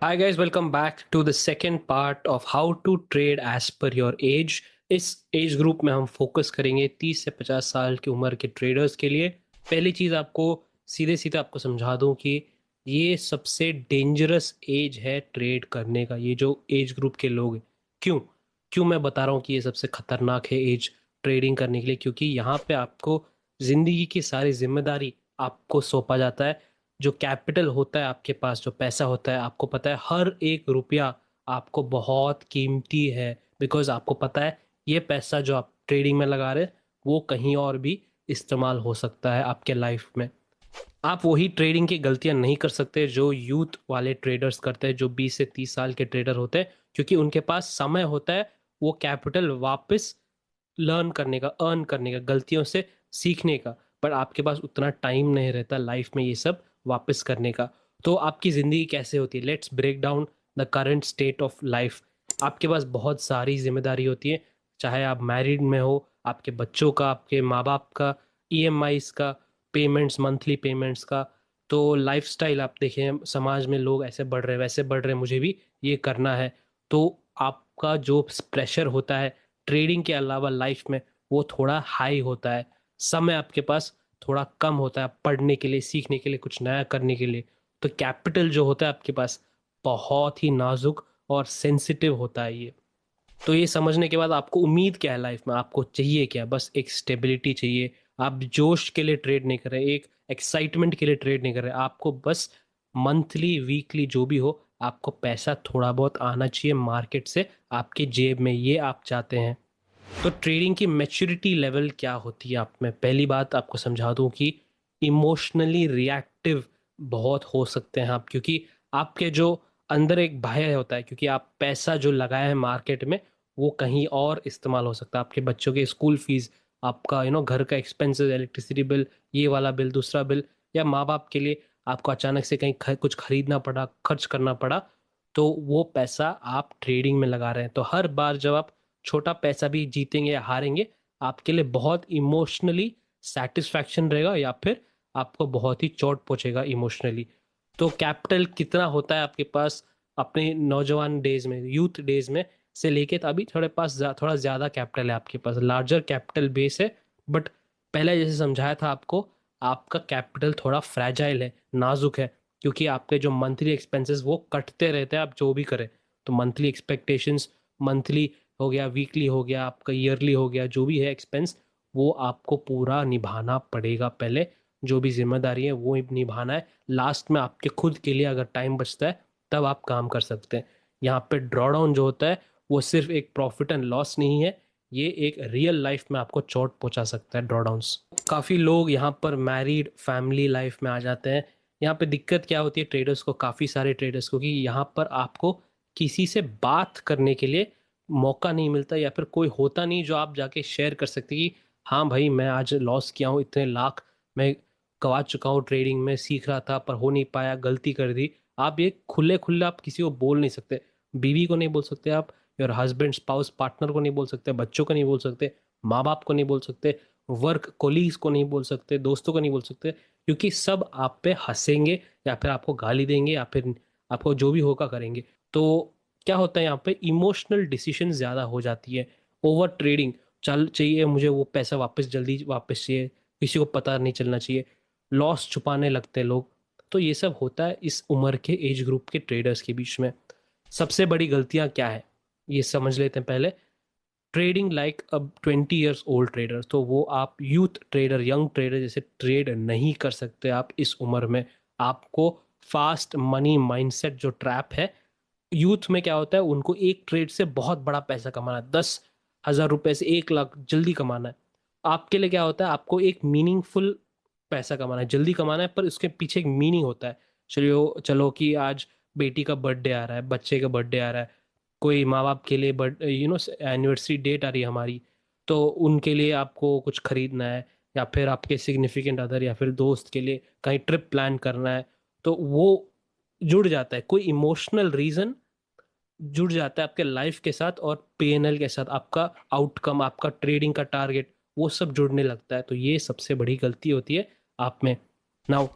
Hi guys, welcome back to the second part of how to trade as per your age. इस age group में हम focus करेंगे 30 से 50 साल की उम्र के ट्रेडर्स के लिए। पहली चीज़ आपको सीधे सीधे आपको समझा दूं कि ये सबसे डेंजरस एज है ट्रेड करने का। ये जो एज ग्रुप के लोग हैं, क्यों क्यों मैं बता रहा हूँ कि ये सबसे खतरनाक है एज ट्रेडिंग करने के लिए, क्योंकि यहाँ पे आपको जिंदगी की सारी जिम्मेदारी आपको सौंपा जाता है। जो कैपिटल होता है आपके पास, जो पैसा होता है, आपको पता है हर एक रुपया आपको बहुत कीमती है। बिकॉज आपको पता है ये पैसा जो आप ट्रेडिंग में लगा रहे हैं वो कहीं और भी इस्तेमाल हो सकता है आपके लाइफ में। आप वही ट्रेडिंग की गलतियां नहीं कर सकते जो यूथ वाले ट्रेडर्स करते हैं, जो 20 से 30 साल के ट्रेडर होते हैं, क्योंकि उनके पास समय होता है वो कैपिटल वापस लर्न करने का, अर्न करने का, गलतियों से सीखने का। पर आपके पास उतना टाइम नहीं रहता लाइफ में ये सब वापस करने का। तो आपकी ज़िंदगी कैसे होती है? Let's break down the current state of life. आपके पास बहुत सारी जिम्मेदारी होती है, चाहे आप मैरिड में हो, आपके बच्चों का, आपके माँ बाप का, ईएमआईज का, पेमेंट्स, मंथली पेमेंट्स का। तो लाइफस्टाइल आप देखें, समाज में लोग ऐसे बढ़ रहे हैं, वैसे बढ़ रहे हैं, मुझे भी ये करना है। तो आपका जो प्रेशर होता है ट्रेडिंग के अलावा लाइफ में, वो थोड़ा हाई होता है। समय आपके पास थोड़ा कम होता है पढ़ने के लिए, सीखने के लिए, कुछ नया करने के लिए। तो कैपिटल जो होता है आपके पास बहुत ही नाजुक और सेंसिटिव होता है ये। तो ये समझने के बाद आपको उम्मीद क्या है लाइफ में, आपको चाहिए क्या? बस एक स्टेबिलिटी चाहिए। आप जोश के लिए ट्रेड नहीं कर रहे, एक एक्साइटमेंट के लिए ट्रेड नहीं कर रहे, आपको बस मंथली वीकली जो भी हो, आपको पैसा थोड़ा बहुत आना चाहिए मार्केट से आपके जेब में, ये आप चाहते हैं। तो ट्रेडिंग की मैच्योरिटी लेवल क्या होती है आप में? पहली बात आपको समझा दूं कि इमोशनली रिएक्टिव बहुत हो सकते हैं आप, क्योंकि आपके जो अंदर एक भय होता है, क्योंकि आप पैसा जो लगाया है मार्केट में वो कहीं और इस्तेमाल हो सकता है। आपके बच्चों के स्कूल फीस, आपका घर का एक्सपेंसेस, इलेक्ट्रिसिटी बिल, ये वाला बिल, दूसरा बिल, या माँ बाप के लिए आपको अचानक से कहीं कुछ खरीदना पड़ा, खर्च करना पड़ा, तो वो पैसा आप ट्रेडिंग में लगा रहे हैं। तो हर बार जब आप छोटा पैसा भी जीतेंगे या हारेंगे, आपके लिए बहुत इमोशनली सेटिस्फैक्शन रहेगा, या फिर आपको बहुत ही चोट पहुंचेगा इमोशनली। तो कैपिटल कितना होता है आपके पास अपने नौजवान डेज में, यूथ डेज में से लेके, तो अभी थोड़े पास थोड़ा ज़्यादा कैपिटल है आपके पास, लार्जर कैपिटल बेस है। बट पहले जैसे समझाया था आपको, आपका कैपिटल थोड़ा फ्रैजाइल है, नाजुक है, क्योंकि आपके जो मंथली एक्सपेंसेस वो कटते रहते हैं आप जो भी करें। तो मंथली एक्सपेक्टेशंस, मंथली हो गया, वीकली हो गया, आपका ईयरली हो गया, जो भी है एक्सपेंस, वो आपको पूरा निभाना पड़ेगा। पहले जो भी जिम्मेदारी है वो निभाना है। लास्ट में आपके खुद के लिए अगर टाइम बचता है तब आप काम कर सकते हैं। यहाँ पे ड्रॉ डाउन जो होता है वो सिर्फ एक प्रॉफिट एंड लॉस नहीं है, ये एक रियल लाइफ में आपको चोट पहुंचा सकता है, ड्रॉ डाउन्स। काफ़ी लोग यहाँ पर मैरिड फैमिली लाइफ में आ जाते हैं। यहाँ पे दिक्कत क्या होती है ट्रेडर्स को, काफ़ी सारे ट्रेडर्स को, कि यहाँ पर आपको किसी से बात करने के लिए मौका नहीं मिलता, या फिर कोई होता नहीं जो आप जाके शेयर कर सकते कि हाँ भाई, मैं आज लॉस किया हूँ, इतने लाख मैं गवा चुका हूँ ट्रेडिंग में, सीख रहा था पर हो नहीं पाया, गलती कर दी। आप ये खुले खुले आप किसी को बोल नहीं सकते। बीवी को नहीं बोल सकते आप, योर हस्बैंड, स्पाउस, पार्टनर को नहीं बोल सकते, बच्चों को नहीं बोल सकते, माँ बाप को नहीं बोल सकते, वर्क कोलीग्स को नहीं बोल सकते, दोस्तों को नहीं बोल सकते, क्योंकि सब आप पे हंसेंगे, या फिर आपको गाली देंगे, या फिर आपको जो भी होगा करेंगे। तो क्या होता है यहाँ पे, इमोशनल डिसीजन ज्यादा हो जाती है। ओवर ट्रेडिंग, चल चाहिए मुझे वो पैसा वापस, जल्दी वापस चाहिए, किसी को पता नहीं चलना चाहिए, लॉस छुपाने लगते हैं लोग। तो ये सब होता है इस उम्र के एज ग्रुप के ट्रेडर्स के बीच में। सबसे बड़ी गलतियां क्या है ये समझ लेते हैं पहले। ट्रेडिंग लाइक अब 20 ईयर्स ओल्ड ट्रेडर, तो वो आप यूथ ट्रेडर, यंग ट्रेडर जैसे ट्रेड नहीं कर सकते आप इस उम्र में। आपको फास्ट मनी माइंडसेट जो ट्रैप है, यूथ में क्या होता है, उनको एक ट्रेड से बहुत बड़ा पैसा कमाना है, 10,000 रुपए से 1 लाख जल्दी कमाना है। आपके लिए क्या होता है, आपको एक मीनिंगफुल पैसा कमाना है, जल्दी कमाना है, पर उसके पीछे एक मीनिंग होता है। चलो चलो कि आज बेटी का बर्थडे आ रहा है, बच्चे का बर्थडे आ रहा है, कोई माँ बाप के लिए बर्थ एनिवर्सरी डेट आ रही है हमारी, तो उनके लिए आपको कुछ खरीदना है, या फिर आपके सिग्निफिकेंट अदर या फिर दोस्त के लिए कहीं ट्रिप प्लान करना है। तो वो जुड़ जाता है, कोई इमोशनल रीजन जुड़ जाता है आपके लाइफ के साथ, और पीएनएल के साथ, आपका आउटकम, आपका ट्रेडिंग का टारगेट, वो सब जुड़ने लगता है। तो ये सबसे बड़ी गलती होती है आप में। नाउ,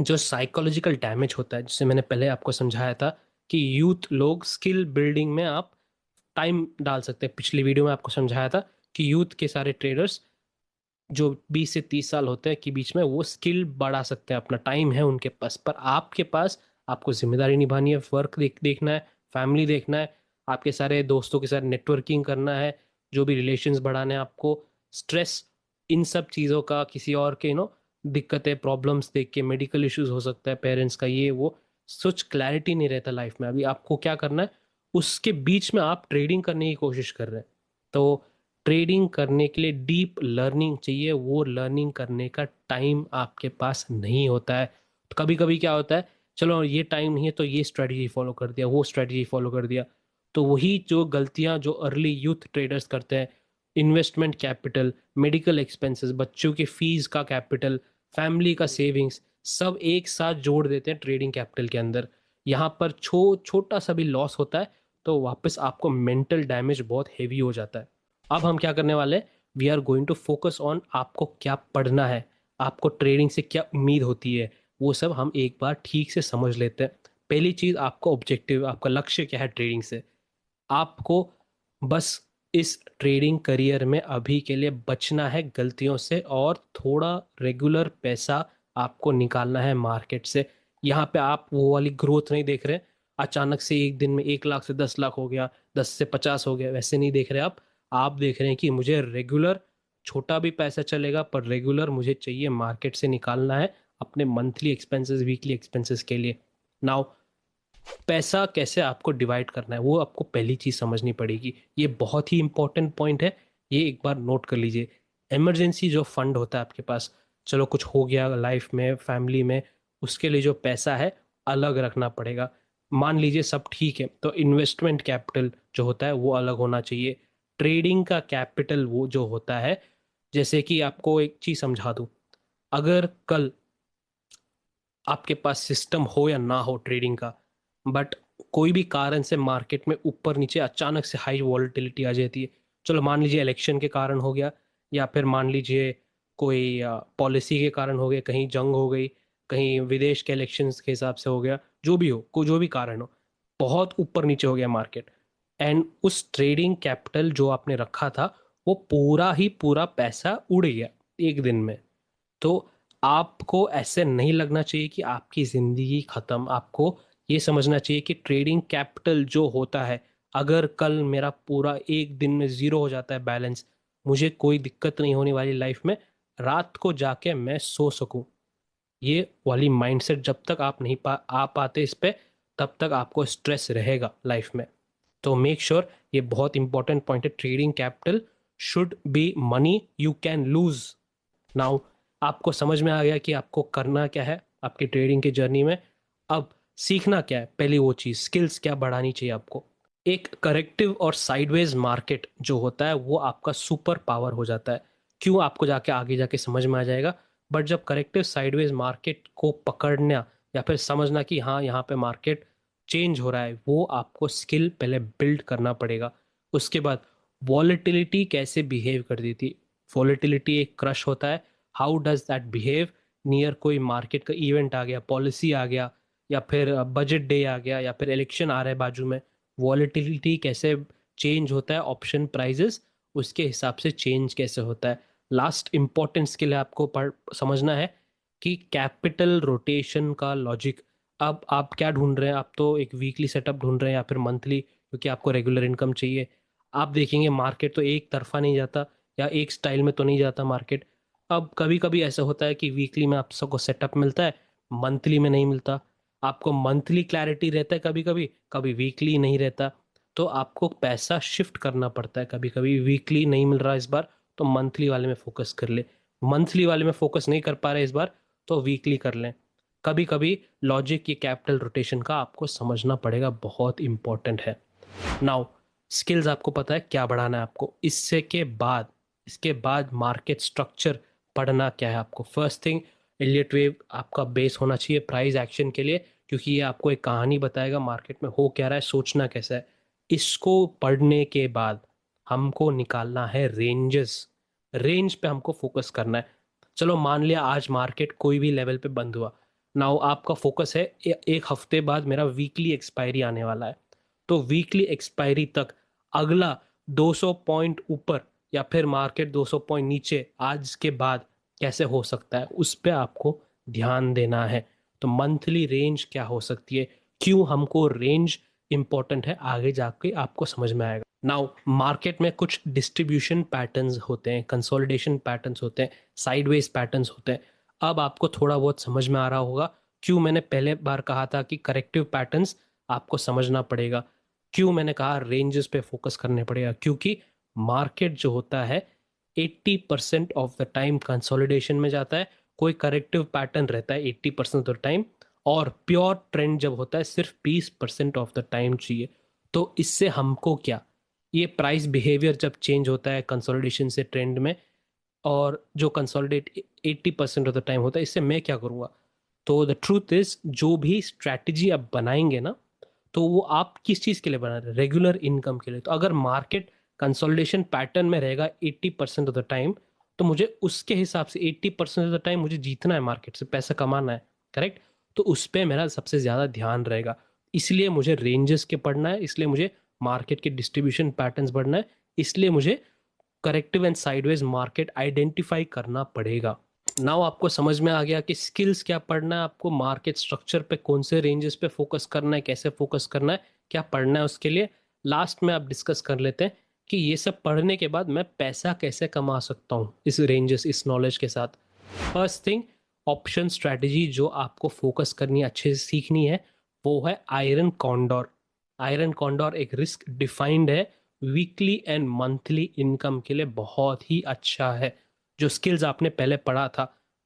जो साइकोलॉजिकल डैमेज होता है, जिसे मैंने पहले आपको समझाया था कि यूथ लोग स्किल बिल्डिंग में आप टाइम डाल सकते हैं। पिछली वीडियो में आपको समझाया था कि यूथ के सारे ट्रेडर्स जो 20 से 30 साल होते हैं के बीच में वो स्किल बढ़ा सकते हैं, अपना टाइम है उनके पास। पर आपके पास आपको जिम्मेदारी निभानी है, वर्क देखना है, फैमिली देखना है, आपके सारे दोस्तों के साथ नेटवर्किंग करना है, जो भी रिलेशंस बढ़ाने हैं आपको, स्ट्रेस, इन सब चीज़ों का, किसी और के दिक्कतें प्रॉब्लम्स देख के, मेडिकल इश्यूज हो सकता है पेरेंट्स का, ये वो कुछ क्लैरिटी नहीं रहता लाइफ में। अभी आपको क्या करना है, उसके बीच में आप ट्रेडिंग करने की कोशिश कर रहे हैं। तो ट्रेडिंग करने के लिए डीप लर्निंग चाहिए, वो लर्निंग करने का टाइम आपके पास नहीं होता है। तो कभी कभी क्या होता है, चलो ये टाइम नहीं है तो ये स्ट्रेटजी फॉलो कर दिया, वो स्ट्रेटजी फॉलो कर दिया। तो वही जो गलतियां जो अर्ली यूथ ट्रेडर्स करते हैं, इन्वेस्टमेंट कैपिटल, मेडिकल एक्सपेंसेस, बच्चों की फीस का कैपिटल, फैमिली का सेविंग्स, सब एक साथ जोड़ देते हैं ट्रेडिंग कैपिटल के अंदर। यहाँ पर छोटा सा भी लॉस होता है तो वापस आपको मेंटल डैमेज बहुत हेवी हो जाता है। अब हम क्या करने वाले हैं, we are going to focus on आपको क्या पढ़ना है, आपको ट्रेडिंग से क्या उम्मीद होती है, वो सब हम एक बार ठीक से समझ लेते हैं। पहली चीज, आपका ऑब्जेक्टिव, आपका लक्ष्य क्या है ट्रेडिंग से। आपको बस इस ट्रेडिंग करियर में अभी के लिए बचना है गलतियों से, और थोड़ा रेगुलर पैसा आपको निकालना है मार्केट से। यहाँ पे आप वो वाली ग्रोथ नहीं देख रहे, अचानक से एक दिन में 1 लाख से 10 लाख हो गया, 10 से 50 हो गया, वैसे नहीं देख रहे आप देख रहे हैं कि मुझे रेगुलर, छोटा भी पैसा चलेगा पर रेगुलर मुझे चाहिए, मार्केट से निकालना है अपने मंथली एक्सपेंसेस, वीकली एक्सपेंसेस के लिए। नाउ पैसा कैसे आपको डिवाइड करना है वो आपको पहली चीज समझनी पड़ेगी। ये बहुत ही इंपॉर्टेंट पॉइंट है, ये एक बार नोट कर लीजिए। इमरजेंसी जो फंड होता है आपके पास, चलो कुछ हो गया लाइफ में, फैमिली में, उसके लिए जो पैसा है अलग रखना पड़ेगा। मान लीजिए सब ठीक है तो इन्वेस्टमेंट कैपिटल जो होता है वो अलग होना चाहिए। ट्रेडिंग का कैपिटल वो जो होता है, जैसे कि आपको एक चीज समझा दूं, अगर कल आपके पास सिस्टम हो या ना हो ट्रेडिंग का, बट कोई भी कारण से मार्केट में ऊपर नीचे अचानक से हाई वॉलेटिलिटी आ जाती है, चलो मान लीजिए इलेक्शन के कारण हो गया, या फिर मान लीजिए कोई पॉलिसी के कारण हो गया, कहीं जंग हो गई, कहीं विदेश के इलेक्शंस के हिसाब से हो गया, जो भी हो, कोई जो भी कारण हो, बहुत ऊपर नीचे हो गया मार्केट, एंड उस ट्रेडिंग कैपिटल जो आपने रखा था वो पूरा ही पूरा पैसा उड़ गया एक दिन में। तो आपको ऐसे नहीं लगना चाहिए कि आपकी जिंदगी खत्म। आपको ये समझना चाहिए कि ट्रेडिंग कैपिटल जो होता है, अगर कल मेरा पूरा एक दिन में जीरो हो जाता है बैलेंस, मुझे कोई दिक्कत नहीं होने वाली लाइफ में, रात को जाके मैं सो सकूं। ये वाली माइंडसेट जब तक आप नहीं आ पाते इस पे, तब तक आपको स्ट्रेस रहेगा लाइफ में। तो मेक श्योर, ये बहुत इंपॉर्टेंट पॉइंट है, trading capital should be money you can lose. Now आपको समझ में आ गया कि आपको करना क्या है आपकी ट्रेडिंग की जर्नी में। अब सीखना क्या है, पहली वो चीज़, स्किल्स क्या बढ़ानी चाहिए आपको। एक करेक्टिव और साइडवेज मार्केट जो होता है वो आपका सुपर पावर हो जाता है। क्यों, आपको जाके आगे जाके समझ में आ जाएगा। बट जब करेक्टिव साइडवेज मार्केट को पकड़ना या फिर समझना कि हाँ यहाँ पे मार्केट चेंज हो रहा है, वो आपको स्किल पहले बिल्ड करना पड़ेगा। उसके बाद वॉलेटिलिटी कैसे बिहेव कर दी थी, वॉलेटिलिटी एक क्रश होता है, how does that behave near कोई मार्केट का इवेंट आ गया, पॉलिसी आ गया, या फिर बजट डे आ गया, या फिर इलेक्शन आ रहा है बाजू में, वॉलेटिलिटी कैसे चेंज होता है, ऑप्शन प्राइजेस उसके हिसाब से चेंज कैसे होता है। लास्ट इंपॉर्टेंट स्किल है आपको समझना है कि कैपिटल रोटेशन का लॉजिक। अब आप क्या ढूंढ रहे हैं, आप तो एक वीकली सेटअप ढूंढ रहे हैं या फिर मंथली, क्योंकि आपको रेगुलर इनकम चाहिए। आप देखेंगे मार्केट तो एक तरफा नहीं जाता, या एक स्टाइल में तो नहीं जाता मार्केट। अब कभी कभी ऐसा होता है कि वीकली में आप सबको सेटअप मिलता है, मंथली में नहीं मिलता। आपको मंथली क्लैरिटी रहता है कभी कभी, कभी वीकली नहीं रहता। तो आपको पैसा शिफ्ट करना पड़ता है, कभी कभी वीकली नहीं मिल रहा इस बार तो मंथली वाले में फोकस कर ले, मंथली वाले में फोकस नहीं कर पा रहे इस बार तो वीकली कर लें। कभी कभी लॉजिक, ये कैपिटल रोटेशन का आपको समझना पड़ेगा, बहुत इंपॉर्टेंट है। नाउ स्किल्स आपको पता है क्या बढ़ाना है आपको, इसके बाद मार्केट स्ट्रक्चर पढ़ना क्या है आपको। फर्स्ट थिंग, एलियट वेव आपका बेस होना चाहिए प्राइस एक्शन के लिए, क्योंकि ये आपको एक कहानी बताएगा मार्केट में हो क्या रहा है, सोचना कैसा है। इसको पढ़ने के बाद हमको निकालना है रेंजेस, रेंज पे हमको फोकस करना है। चलो मान लिया आज मार्केट कोई भी लेवल पे बंद हुआ, नाउ आपका फोकस है एक हफ्ते बाद मेरा वीकली एक्सपायरी आने वाला है, तो वीकली एक्सपायरी तक अगला 200 पॉइंट ऊपर या फिर मार्केट 200 पॉइंट नीचे आज के बाद कैसे हो सकता है, उस पे आपको ध्यान देना है। तो मंथली रेंज क्या हो सकती है, क्यों हमको रेंज इंपॉर्टेंट है, आगे जाके आपको समझ में आएगा। नाउ मार्केट में कुछ डिस्ट्रीब्यूशन पैटर्न्स होते हैं, कंसोलिडेशन पैटर्न्स होते हैं, साइडवेज पैटर्न्स होते हैं। अब आपको थोड़ा बहुत समझ में आ रहा होगा क्यों मैंने पहले बार कहा था कि करेक्टिव पैटर्न्स आपको समझना पड़ेगा, क्यों मैंने कहा रेंजेस पे फोकस करने पड़ेगा। क्योंकि मार्केट जो होता है 80% ऑफ द टाइम कंसोलिडेशन में जाता है, कोई करेक्टिव पैटर्न रहता है 80% ऑफ द टाइम, और प्योर ट्रेंड जब होता है सिर्फ 20% ऑफ द टाइम चाहिए। तो इससे हमको क्या, ये प्राइस बिहेवियर जब चेंज होता है कंसोलिडेशन से ट्रेंड में, और जो कंसोलिडेट 80% ऑफ द टाइम होता है, इससे मैं क्या करूँगा। तो द ट्रूथ इज जो भी स्ट्रैटेजी आप बनाएंगे ना, तो वो आप किस चीज़ के लिए बना रहे हैं, रेगुलर इनकम के लिए। तो अगर मार्केट कंसोलिडेशन पैटर्न में रहेगा 80% ऑफ द टाइम, तो मुझे उसके हिसाब से 80% ऑफ द टाइम मुझे जीतना है, मार्केट से पैसा कमाना है, करेक्ट। तो उस पर मेरा सबसे ज़्यादा ध्यान रहेगा, इसलिए मुझे रेंजेस के पढ़ना है, इसलिए मुझे मार्केट के डिस्ट्रीब्यूशन पैटर्न्स पढ़ना है, इसलिए मुझे corrective and sideways market identify करना पड़ेगा। नाउ आपको समझ में आ गया कि स्किल्स क्या पढ़ना है, आपको मार्केट स्ट्रक्चर पे कौन से रेंजेस पे फोकस करना है, कैसे फोकस करना है, क्या पढ़ना है उसके लिए। लास्ट में आप डिस्कस कर लेते हैं कि ये सब पढ़ने के बाद मैं पैसा कैसे कमा सकता हूँ इस रेंजेस, इस नॉलेज के साथ। फर्स्ट थिंग, ऑप्शन स्ट्रैटेजी जो आपको फोकस करनी है, अच्छे से सीखनी है, वो है आयरन कॉन्डोर। आयरन कॉन्डोर एक रिस्क डिफाइंड है, वीकली एंड मंथली इनकम के लिए बहुत ही अच्छा है। जो स्किल्स आपने पहले पढ़ा था,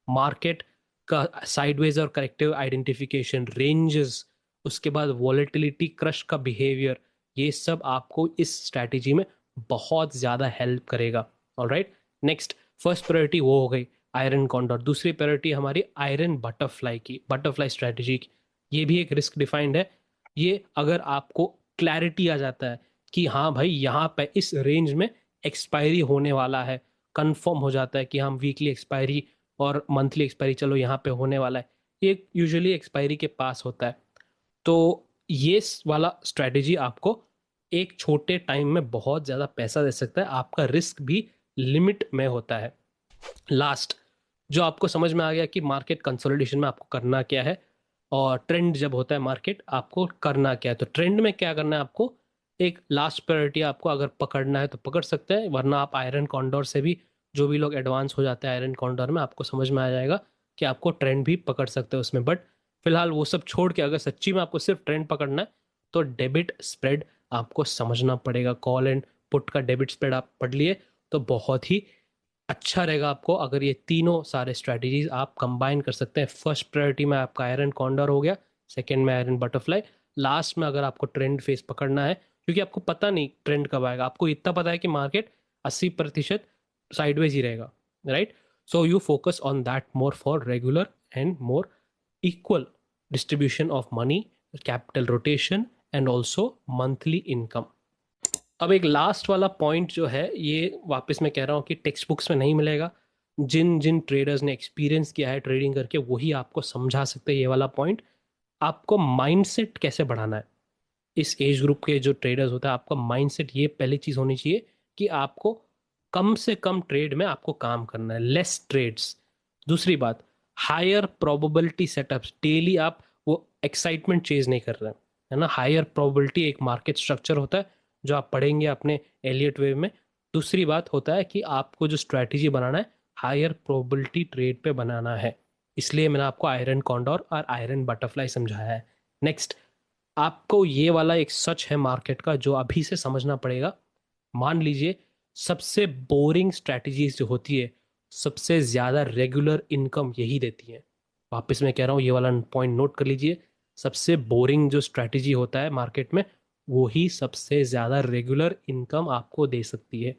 मार्केट का साइडवेज और करेक्टिव आइडेंटिफिकेशन, रेंजेस, उसके बाद वॉलेटिलिटी, क्रश का बिहेवियर, ये सब आपको इस स्ट्रैटेजी में बहुत ज़्यादा हेल्प करेगा। ऑलराइट, नेक्स्ट, फर्स्ट प्रायोरिटी वो हो गई आयरन कॉन्डोर। दूसरी प्रायोरिटी हमारी आयरन बटरफ्लाई की, बटरफ्लाई स्ट्रैटेजी की। ये भी एक रिस्क डिफाइंड है। ये अगर आपको क्लैरिटी आ जाता है कि हाँ भाई यहाँ पे इस रेंज में एक्सपायरी होने वाला है, कंफर्म हो जाता है कि हम वीकली एक्सपायरी और मंथली एक्सपायरी चलो यहाँ पे होने वाला है, ये यूजुअली एक्सपायरी के पास होता है। तो ये वाला स्ट्रेटेजी आपको एक छोटे टाइम में बहुत ज़्यादा पैसा दे सकता है, आपका रिस्क भी लिमिट में होता है। लास्ट, जो आपको समझ में आ गया कि मार्केट कंसोलिडेशन में आपको करना क्या है, और ट्रेंड जब होता है मार्केट आपको करना क्या है। तो ट्रेंड में क्या करना है आपको, एक लास्ट प्रायोरिटी आपको अगर पकड़ना है तो पकड़ सकते हैं, वरना आप आयरन कॉन्डोर से भी, जो भी लोग एडवांस हो जाते हैं आयरन कॉन्डोर में, आपको समझ में आ जाएगा कि आपको ट्रेंड भी पकड़ सकते हैं उसमें। बट फिलहाल वो सब छोड़ के अगर सच्ची में आपको सिर्फ ट्रेंड पकड़ना है, तो डेबिट स्प्रेड आपको समझना पड़ेगा। कॉल एंड पुट का डेबिट स्प्रेड आप पढ़ लिए तो बहुत ही अच्छा रहेगा आपको, अगर ये तीनों सारे स्ट्रेटजीज आप कंबाइन कर सकते हैं। फर्स्ट प्रायोरिटी में आपका आयरन कॉन्डर हो गया, सेकंड में आयरन बटरफ्लाई, लास्ट में अगर आपको ट्रेंड फेस पकड़ना है, क्योंकि आपको पता नहीं ट्रेंड कब आएगा, आपको इतना पता है कि मार्केट 80% साइडवेज ही रहेगा, right. So you focus on that more for regular and more equal distribution of money, capital rotation and also monthly income. अब एक लास्ट वाला पॉइंट जो है, ये वापस मैं कह रहा हूँ कि टेक्स्ट बुक्स में नहीं मिलेगा, जिन जिन ट्रेडर्स ने एक्सपीरियंस किया है ट्रेडिंग करके वही आपको समझा सकते हैं ये वाला पॉइंट। आपको माइंडसेट कैसे बढ़ाना है, इस एज ग्रुप के जो ट्रेडर्स होता है, आपका माइंडसेट, ये पहली चीज़ होनी चाहिए कि आपको कम से कम ट्रेड में आपको काम करना है, लेस ट्रेड्स। दूसरी बात, हायर प्रोबेबिलिटी सेटअप्स, डेली आप वो एक्साइटमेंट चेज नहीं कर रहे हैं, है ना। हायर प्रोबेबिलिटी एक मार्केट स्ट्रक्चर होता है जो आप पढ़ेंगे अपने एलियट वेव में। दूसरी बात होता है कि आपको जो स्ट्रैटेजी बनाना है, हायर प्रोबेबिलिटी ट्रेड पे बनाना है, इसलिए मैंने आपको आयरन कॉन्डोर और आयरन बटरफ्लाई समझाया है। नेक्स्ट, आपको ये वाला एक सच है मार्केट का जो अभी से समझना पड़ेगा। मान लीजिए सबसे बोरिंग स्ट्रैटेजीज जो होती है, सबसे ज़्यादा रेगुलर इनकम यही देती है। वापस मैं कह रहा हूँ, ये वाला पॉइंट नोट कर लीजिए, सबसे बोरिंग जो स्ट्रैटेजी होता है मार्केट में, वो ही सबसे ज़्यादा रेगुलर इनकम आपको दे सकती है।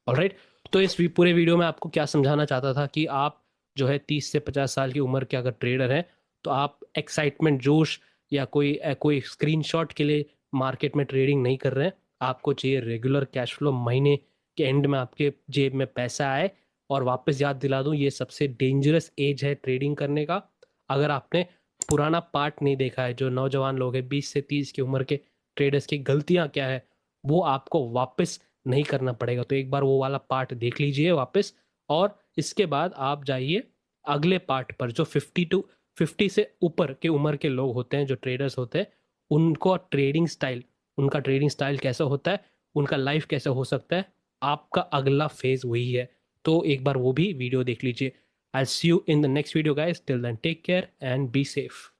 ऑलराइट, तो इस पूरे वीडियो में आपको क्या समझाना चाहता था कि आप जो है 30 से 50 साल की उम्र के अगर ट्रेडर हैं, तो आप एक्साइटमेंट, जोश, या कोई स्क्रीनशॉट के लिए मार्केट में ट्रेडिंग नहीं कर रहे हैं। आपको चाहिए रेगुलर कैश फ्लो, महीने के एंड में आपके जेब में पैसा आए। और वापस याद दिला दूं, ये सबसे डेंजरस एज है ट्रेडिंग करने का। अगर आपने पुराना पार्ट नहीं देखा है, जो नौजवान लोग हैं 20 से 30 की उम्र के ट्रेडर्स की गलतियां क्या है, वो आपको वापस नहीं करना पड़ेगा। तो एक बार वो वाला पार्ट देख लीजिए वापस, और इसके बाद आप जाइए अगले पार्ट पर, जो 50 से ऊपर के उम्र के लोग होते हैं, जो ट्रेडर्स होते हैं, उनको ट्रेडिंग स्टाइल, उनका ट्रेडिंग स्टाइल कैसा होता है, उनका लाइफ कैसा हो सकता है, आपका अगला फेज वही है। तो एक बार वो भी वीडियो देख लीजिए। I'll see you in the next video, guys. Till then, take care and be safe.